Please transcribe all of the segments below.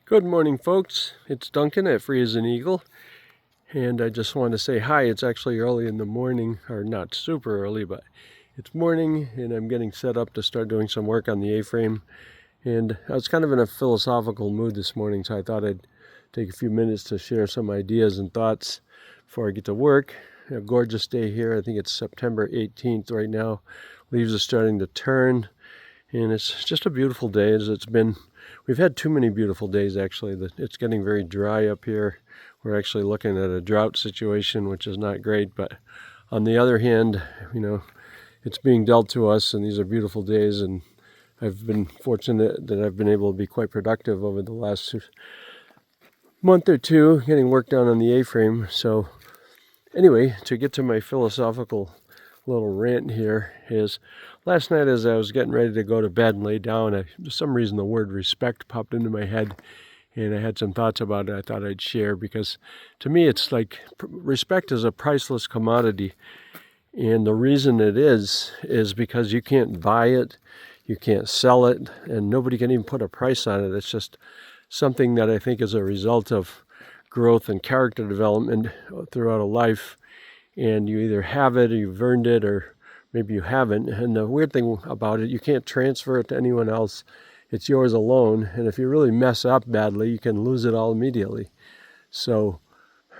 Good morning, folks. It's Duncan at Free as an Eagle, and I just want to say hi. It's actually early in the morning, or not super early, but it's morning, and I'm getting set up to start doing some work on the A-frame. And I was kind of in a philosophical mood this morning, so I thought I'd take a few minutes to share some ideas and thoughts before I get to work. A gorgeous day here. I think it's September 18th right now. Leaves are starting to turn, and it's just a beautiful day as it's been. We've had too many beautiful days, actually. It's getting very dry up here. We're actually looking at a drought situation, which is not great. But on the other hand, it's being dealt to us, and these are beautiful days. And I've been fortunate that I've been able to be quite productive over the last month or two, getting work done on the A-frame. So anyway, to get to my philosophical little rant here is, last night as I was getting ready to go to bed and lay down, for some reason the word respect popped into my head, and I had some thoughts about it I thought I'd share, because to me it's like respect is a priceless commodity, and the reason it is because you can't buy it, you can't sell it, and nobody can even put a price on it. It's just something that I think is a result of growth and character development throughout a life. And you either have it or you've earned it, or maybe you haven't. And the weird thing about it, you can't transfer it to anyone else. It's yours alone. And if you really mess up badly, you can lose it all immediately. So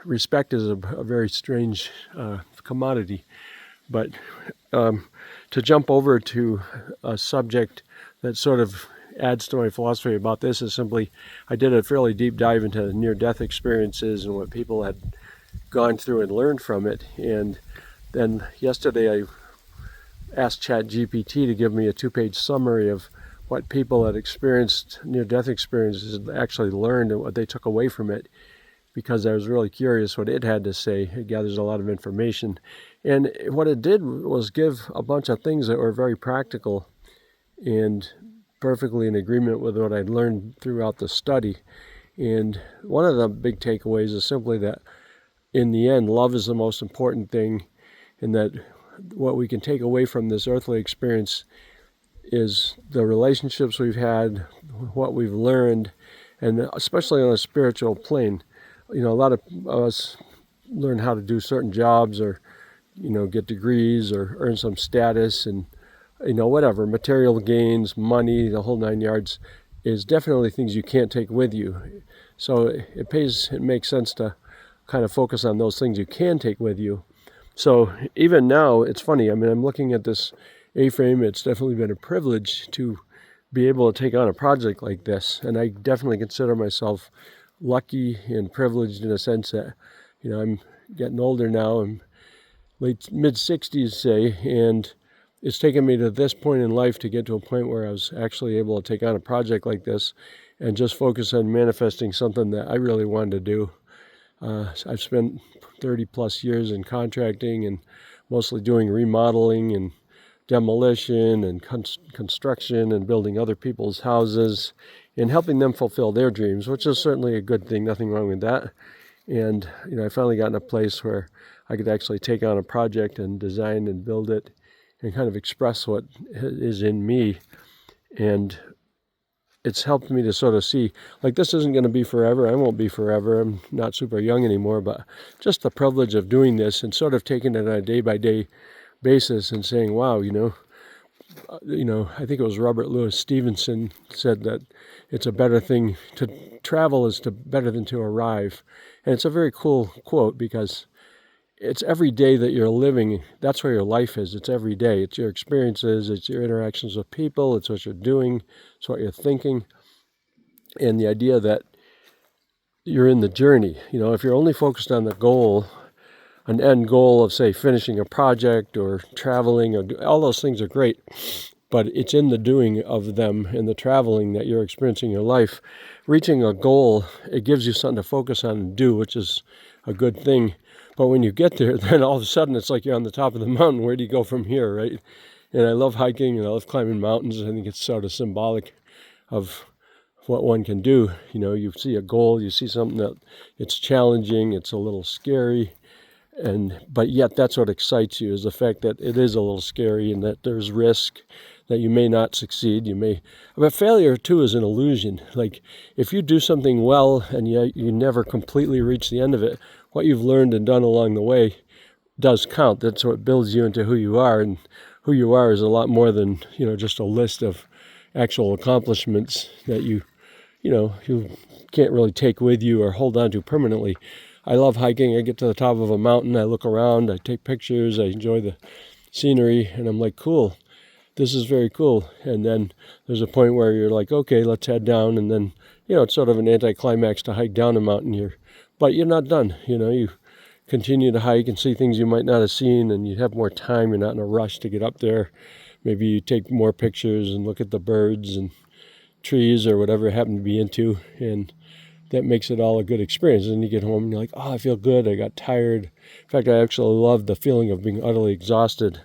respect is a very strange commodity. But to jump over to a subject that sort of adds to my philosophy about this is simply, I did a fairly deep dive into near-death experiences and what people had gone through and learned from it. And then yesterday I asked ChatGPT to give me a 2-page summary of what people that experienced near-death experiences actually learned and what they took away from it, because I was really curious what it had to say. It gathers a lot of information, and what it did was give a bunch of things that were very practical and perfectly in agreement with what I'd learned throughout the study. And one of the big takeaways is simply that in the end, love is the most important thing, and that what we can take away from this earthly experience is the relationships we've had, what we've learned, and especially on a spiritual plane. A lot of us learn how to do certain jobs, or get degrees, or earn some status, and whatever, material gains, money, the whole 9 yards, is definitely things you can't take with you. So it makes sense to kind of focus on those things you can take with you. So even now, it's funny, I'm looking at this A-frame. It's definitely been a privilege to be able to take on a project like this, and I definitely consider myself lucky and privileged in a sense that, I'm getting older now. I'm mid-60s, say, and it's taken me to this point in life to get to a point where I was actually able to take on a project like this and just focus on manifesting something that I really wanted to do. I've spent 30 plus years in contracting, and mostly doing remodeling and demolition and construction and building other people's houses and helping them fulfill their dreams, which is certainly a good thing, nothing wrong with that. And I finally got in a place where I could actually take on a project and design and build it and kind of express what is in me. And it's helped me to sort of see, like, this isn't going to be forever. I won't be forever. I'm not super young anymore, but just the privilege of doing this and sort of taking it on a day-by-day basis and saying, wow, I think it was Robert Louis Stevenson said that it's a better thing to travel is better than to arrive. And it's a very cool quote, because it's every day that you're living. That's where your life is. It's every day. It's your experiences. It's your interactions with people. It's what you're doing. It's what you're thinking. And the idea that you're in the journey. If you're only focused on the goal, an end goal of, say, finishing a project or traveling, or all those things are great, but it's in the doing of them and the traveling that you're experiencing your life. Reaching a goal, it gives you something to focus on and do, which is a good thing. But when you get there, then all of a sudden it's like you're on the top of the mountain. Where do you go from here, right? And I love hiking and I love climbing mountains. I think it's sort of symbolic of what one can do. You see a goal, you see something that it's challenging, it's a little scary, but yet that's what excites you, is the fact that it is a little scary and that there's risk, that you may not succeed. But failure too is an illusion. Like if you do something well and you never completely reach the end of it, what you've learned and done along the way does count. That's what builds you into who you are, and who you are is a lot more than just a list of actual accomplishments that you can't really take with you or hold on to permanently. I love hiking. I get to the top of a mountain, I look around, I take pictures, I enjoy the scenery, and I'm like, cool, this is very cool. And then there's a point where you're like, okay, let's head down, and then it's sort of an anticlimax to hike down a mountain but you're not done. You continue to hike and see things you might not have seen, and you have more time. You're not in a rush to get up there. Maybe you take more pictures and look at the birds and trees or whatever you happen to be into, and that makes it all a good experience. And then you get home and you're like, oh, I feel good, I got tired. In fact, I actually love the feeling of being utterly exhausted,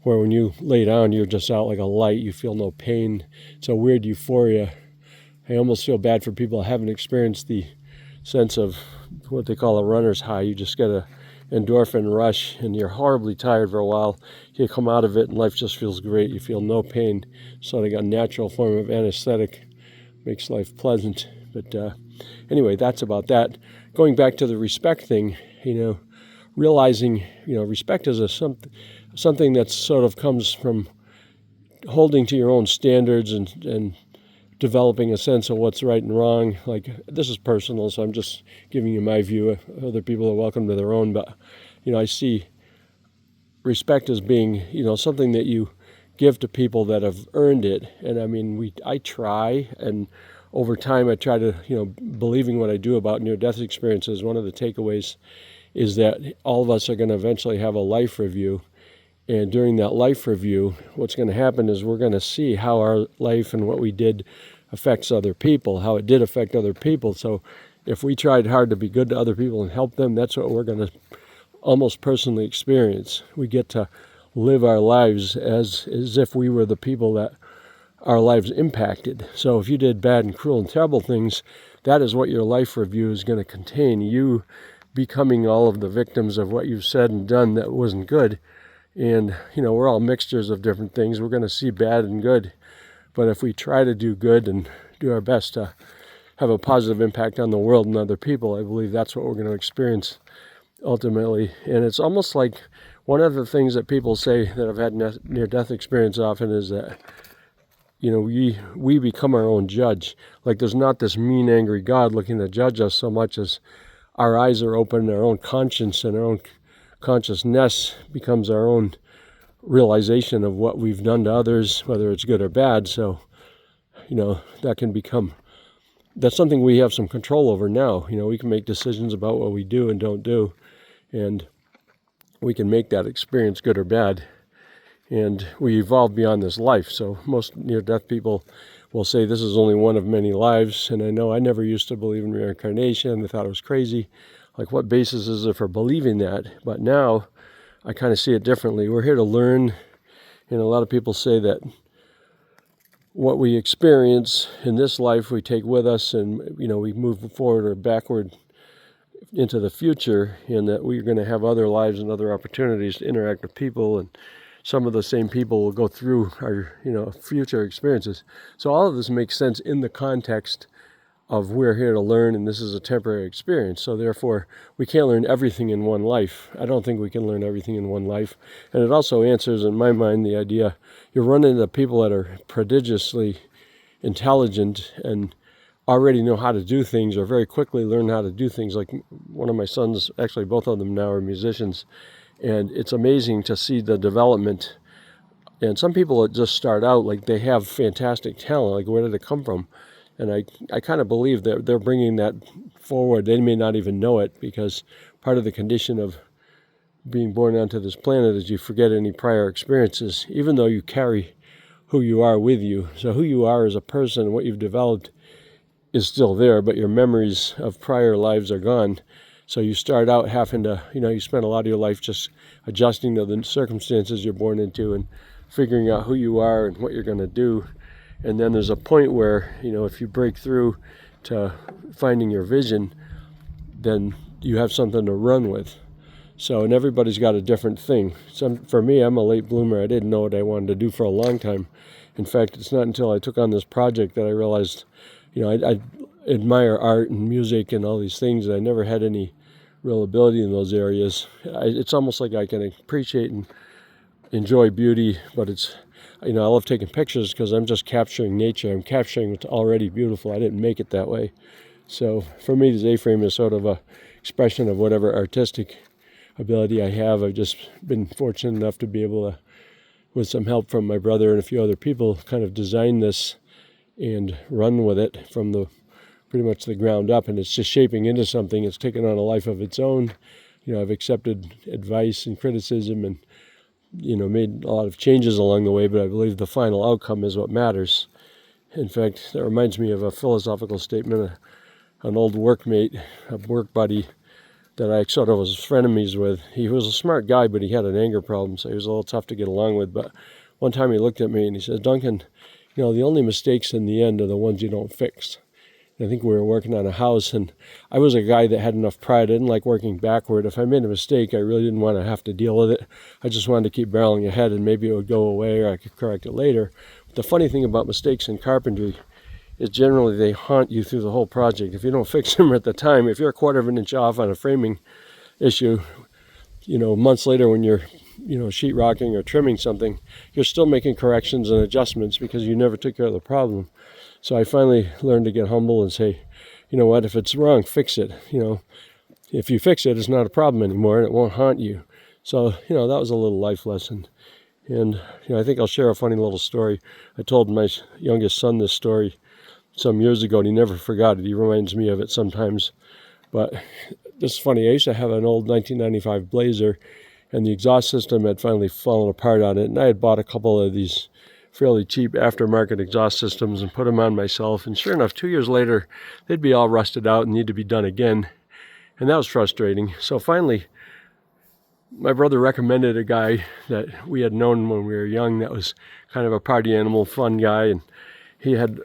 where when you lay down, you're just out like a light, you feel no pain. It's a weird euphoria. I almost feel bad for people who haven't experienced the sense of what they call a runner's high. You just get a endorphin rush and you're horribly tired for a while. You come out of it and life just feels great. You feel no pain. So they got a natural form of anesthetic, makes life pleasant. But anyway, that's about that. Going back to the respect thing, realizing, respect is something that sort of comes from holding to your own standards and developing a sense of what's right and wrong. Like, this is personal, so I'm just giving you my view. Other people are welcome to their own, but I see respect as being something that you give to people that have earned it. And I mean, I try, and over time I try to believing what I do about near-death experiences. One of the takeaways is that all of us are going to eventually have a life review. And during that life review, what's going to happen is we're going to see how our life and what we did affects other people, how it did affect other people. So if we tried hard to be good to other people and help them, that's what we're going to almost personally experience. We get to live our lives as if we were the people that our lives impacted. So if you did bad and cruel and terrible things, that is what your life review is going to contain. You becoming all of the victims of what you've said and done that wasn't good. And, we're all mixtures of different things. We're going to see bad and good. But if we try to do good and do our best to have a positive impact on the world and other people, I believe that's what we're going to experience ultimately. And it's almost like one of the things that people say that have had near-death experience often is that, we become our own judge. Like, there's not this mean, angry God looking to judge us so much as our eyes are open, our own conscience and our own consciousness becomes our own realization of what we've done to others, whether it's good or bad. So, that's something we have some control over now. We can make decisions about what we do and don't do, and we can make that experience good or bad. And we evolve beyond this life. So most near-death people will say this is only one of many lives. And I know I never used to believe in reincarnation. I thought it was crazy. Like, what basis is there for believing that? But now I kind of see it differently. We're here to learn. And a lot of people say that what we experience in this life we take with us, and we move forward or backward into the future, and that we're going to have other lives and other opportunities to interact with people, and some of the same people will go through our future experiences. So all of this makes sense in the context of we're here to learn, and this is a temporary experience. So therefore, we can't learn everything in one life. I don't think we can learn everything in one life. And it also answers, in my mind, the idea you're running into people that are prodigiously intelligent and already know how to do things, or very quickly learn how to do things. Like one of my sons, actually both of them now are musicians, and it's amazing to see the development. And some people that just start out, like, they have fantastic talent. Like, where did it come from? And I kind of believe that they're bringing that forward. They may not even know it, because part of the condition of being born onto this planet is you forget any prior experiences, even though you carry who you are with you. So who you are as a person, what you've developed, is still there, but your memories of prior lives are gone. So you start out having to, you spend a lot of your life just adjusting to the circumstances you're born into and figuring out who you are and what you're going to do. And then there's a point where, if you break through to finding your vision, then you have something to run with. So, and everybody's got a different thing. For me, I'm a late bloomer. I didn't know what I wanted to do for a long time. In fact, it's not until I took on this project that I realized, I admire art and music and all these things, and I never had any real ability in those areas. It's almost like I can appreciate and enjoy beauty, but it's, I love taking pictures because I'm just capturing nature. I'm capturing what's already beautiful. I didn't make it that way. So for me, this A-frame is sort of a expression of whatever artistic ability I have. I've just been fortunate enough to be able to, with some help from my brother and a few other people, kind of design this and run with it from the pretty much the ground up, and it's just shaping into something. It's taken on a life of its own. I've accepted advice and criticism and made a lot of changes along the way, but I believe the final outcome is what matters. In fact, that reminds me of a philosophical statement an old workmate, a work buddy that I sort of was frenemies with. He was a smart guy, but he had an anger problem, so he was a little tough to get along with. But one time he looked at me and he said, "Duncan, the only mistakes in the end are the ones you don't fix." And I think we were working on a house, and I was a guy that had enough pride. I didn't like working backward. If I made a mistake, I really didn't want to have to deal with it. I just wanted to keep barreling ahead, and maybe it would go away or I could correct it later. But the funny thing about mistakes in carpentry is generally they haunt you through the whole project. If you don't fix them at the time, if you're a quarter of an inch off on a framing issue, months later when you're, sheetrocking or trimming something, you're still making corrections and adjustments because you never took care of the problem. So I finally learned to get humble and say, you know what, if it's wrong, fix it. If you fix it, it's not a problem anymore and it won't haunt you. So, that was a little life lesson. And, I think I'll share a funny little story. I told my youngest son this story some years ago, and he never forgot it. He reminds me of it sometimes. But it's funny, I used to have an old 1995 Blazer, and the exhaust system had finally fallen apart on it. And I had bought a couple of these fairly cheap aftermarket exhaust systems and put them on myself. And sure enough, 2 years later, they'd be all rusted out and need to be done again. And that was frustrating. So finally, my brother recommended a guy that we had known when we were young that was kind of a party animal, fun guy. And he had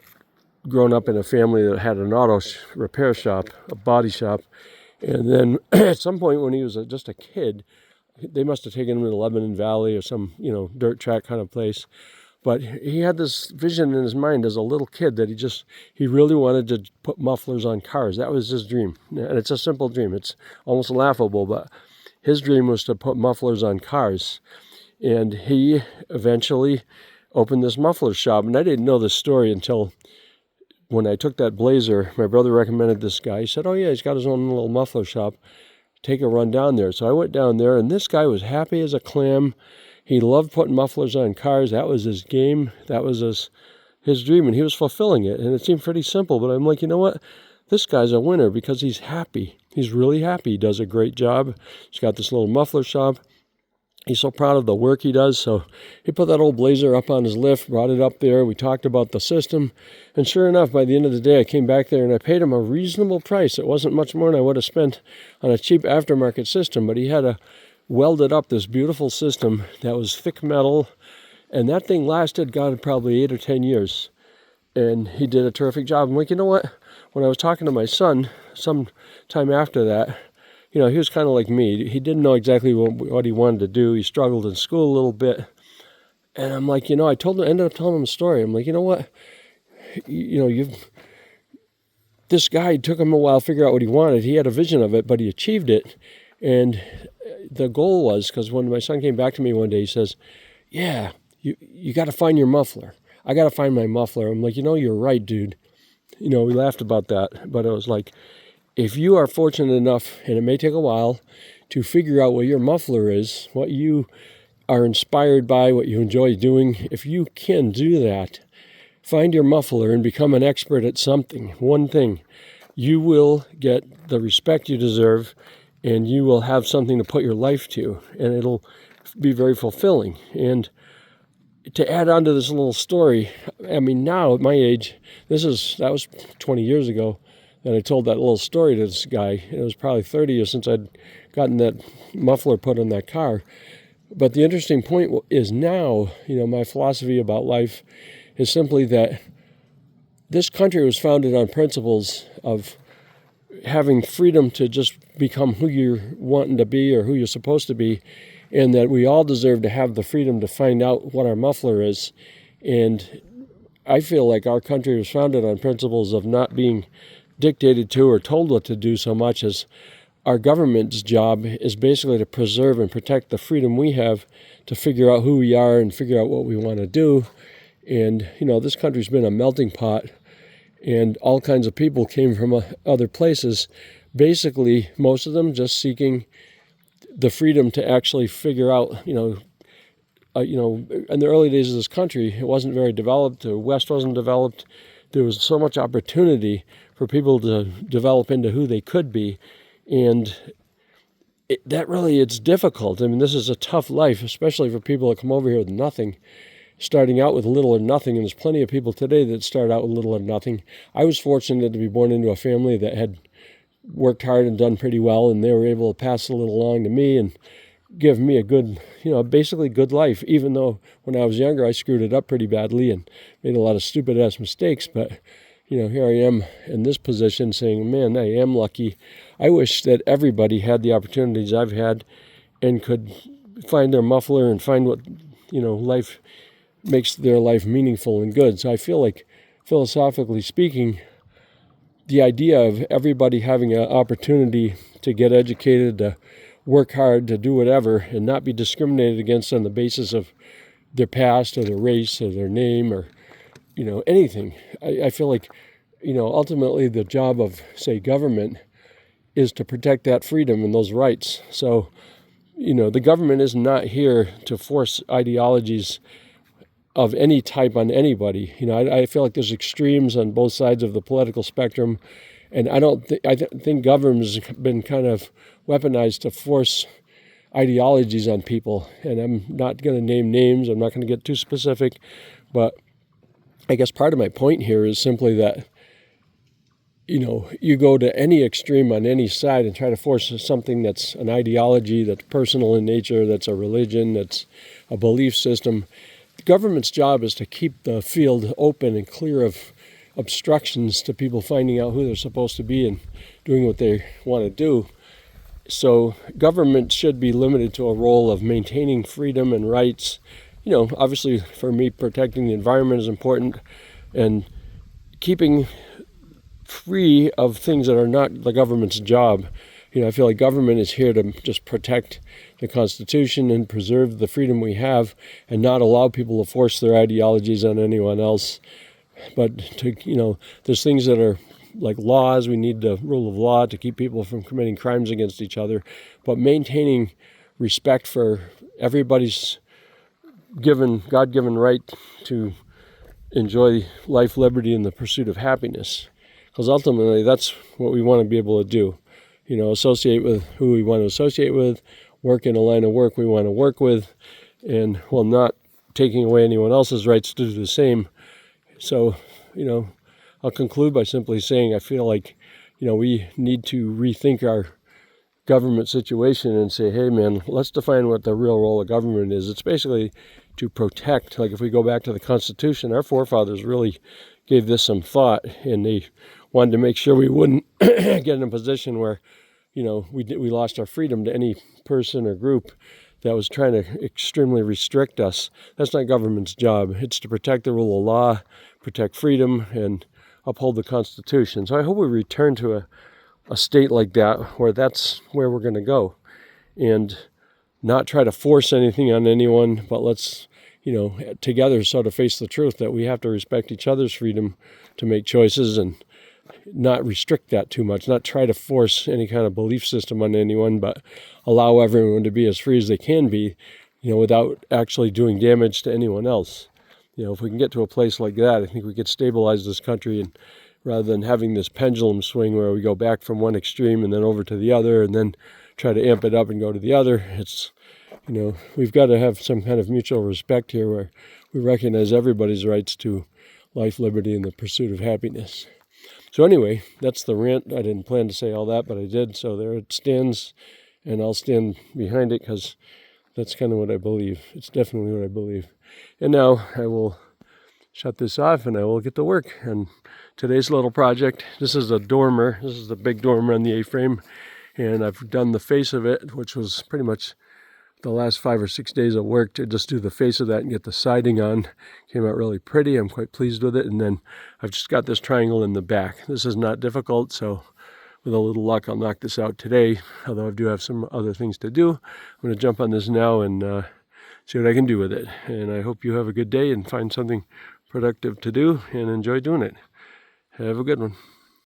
grown up in a family that had an auto repair shop, a body shop. And then at some point when he was just a kid, they must have taken him to Lebanon Valley or some, dirt track kind of place. But he had this vision in his mind as a little kid that he really wanted to put mufflers on cars. That was his dream. And it's a simple dream. It's almost laughable, but his dream was to put mufflers on cars. And he eventually opened this muffler shop. And I didn't know this story until when I took that Blazer. My brother recommended this guy. He said, "Oh yeah, he's got his own little muffler shop. Take a run down there." So I went down there, and this guy was happy as a clam. He loved putting mufflers on cars. That was his game. That was his dream, and he was fulfilling it. And it seemed pretty simple, but I'm like, you know what? This guy's a winner because he's happy. He's really happy. He does a great job. He's got this little muffler shop. He's so proud of the work he does. So he put that old Blazer up on his lift, brought it up there. We talked about the system. And sure enough, by the end of the day, I came back there and I paid him a reasonable price. It wasn't much more than I would have spent on a cheap aftermarket system, but he had welded up this beautiful system that was thick metal. And that thing lasted, God, probably 8 or 10 years. And he did a terrific job. I'm like, you know what? When I was talking to my son some time after that, he was kind of like me. He didn't know exactly what he wanted to do. He struggled in school a little bit. And I'm like, I ended up telling him a story. I'm like, you know what? This guy, took him a while to figure out what he wanted. He had a vision of it, but he achieved it. And the goal was, because when my son came back to me one day, he says, "Yeah, you got to find your muffler. I got to find my muffler." I'm like, you're right, dude. We laughed about that, but it was like, if you are fortunate enough, and it may take a while, to figure out what your muffler is, what you are inspired by, what you enjoy doing, if you can do that, find your muffler and become an expert at something, one thing, you will get the respect you deserve, and you will have something to put your life to, and it'll be very fulfilling. And to add on to this little story, now at my age, that was 20 years ago, and I told that little story to this guy. It was probably 30 years since I'd gotten that muffler put on that car. But the interesting point is now, my philosophy about life is simply that this country was founded on principles of having freedom to just become who you're wanting to be or who you're supposed to be, and that we all deserve to have the freedom to find out what our muffler is And I feel like our country was founded on principles of not being dictated to or told what to do so much as our government's job is basically to preserve and protect the freedom we have to figure out who we are and figure out what we want to do. And, this country's been a melting pot, and all kinds of people came from other places, basically most of them just seeking the freedom to actually figure out, in the early days of this country, it wasn't very developed. The West wasn't developed. There was so much opportunity for people to develop into who they could be. And it's difficult. I mean, this is a tough life, especially for people that come over here with nothing, starting out with little or nothing. And there's plenty of people today that start out with little or nothing. I was fortunate to be born into a family that had worked hard and done pretty well, and they were able to pass a little along to me and give me a good, basically good life, even though when I was younger I screwed it up pretty badly and made a lot of stupid ass mistakes. But here I am in this position saying, man, I am lucky. I wish that everybody had the opportunities I've had and could find their muffler and find what, life makes their life meaningful and good. So I feel like, philosophically speaking, the idea of everybody having an opportunity to get educated, to work hard, to do whatever, and not be discriminated against on the basis of their past or their race or their name or, anything. I feel like, ultimately the job of, say, government is to protect that freedom and those rights. So, the government is not here to force ideologies of any type on anybody. I feel like there's extremes on both sides of the political spectrum, and I think government's been kind of weaponized to force ideologies on people. And I'm not going to name names. I'm not going to get too specific, but I guess part of my point here is simply that, you go to any extreme on any side and try to force something that's an ideology, that's personal in nature, that's a religion, that's a belief system. The government's job is to keep the field open and clear of obstructions to people finding out who they're supposed to be and doing what they want to do. So government should be limited to a role of maintaining freedom and rights. Obviously for me, protecting the environment is important, and keeping free of things that are not the government's job. I feel like government is here to just protect the Constitution and preserve the freedom we have and not allow people to force their ideologies on anyone else. But there's things that are like laws. We need the rule of law to keep people from committing crimes against each other. But maintaining respect for everybody's God-given right to enjoy life, liberty, and the pursuit of happiness. Because ultimately that's what we want to be able to do. Associate with who we want to associate with, work in a line of work we want to work with, and while not taking away anyone else's rights to do the same. So, I'll conclude by simply saying I feel like, we need to rethink our government situation and say, hey man, let's define what the real role of government is. It's basically to protect. Like if we go back to the Constitution, our forefathers really gave this some thought, and they wanted to make sure we wouldn't get in a position where, we lost our freedom to any person or group that was trying to extremely restrict us. That's not government's job. It's to protect the rule of law, protect freedom, and uphold the Constitution. So I hope we return to a state like that, where that's where we're going to go, and not try to force anything on anyone, but let's, together sort of face the truth that we have to respect each other's freedom to make choices and not restrict that too much, not try to force any kind of belief system on anyone, but allow everyone to be as free as they can be, without actually doing damage to anyone else. If we can get to a place like that, I think we could stabilize this country, and rather than having this pendulum swing where we go back from one extreme and then over to the other and then try to amp it up and go to the other. It's, we've got to have some kind of mutual respect here where we recognize everybody's rights to life, liberty, and the pursuit of happiness. So anyway, that's the rant. I didn't plan to say all that, but I did. So there it stands, and I'll stand behind it because that's kind of what I believe. It's definitely what I believe. And now I will shut this off and I will get to work on today's little project. This is a dormer. This is the big dormer on the A-frame, and I've done the face of it, which was pretty much the last 5 or 6 days of work to just do the face of that and get the siding on. Came out really pretty. I'm quite pleased with it. And then I've just got this triangle in the back. This is not difficult, so with a little luck I'll knock this out today, although I do have some other things to do. I'm going to jump on this now and see what I can do with it. And I hope you have a good day and find something productive to do and enjoy doing it. Have a good one.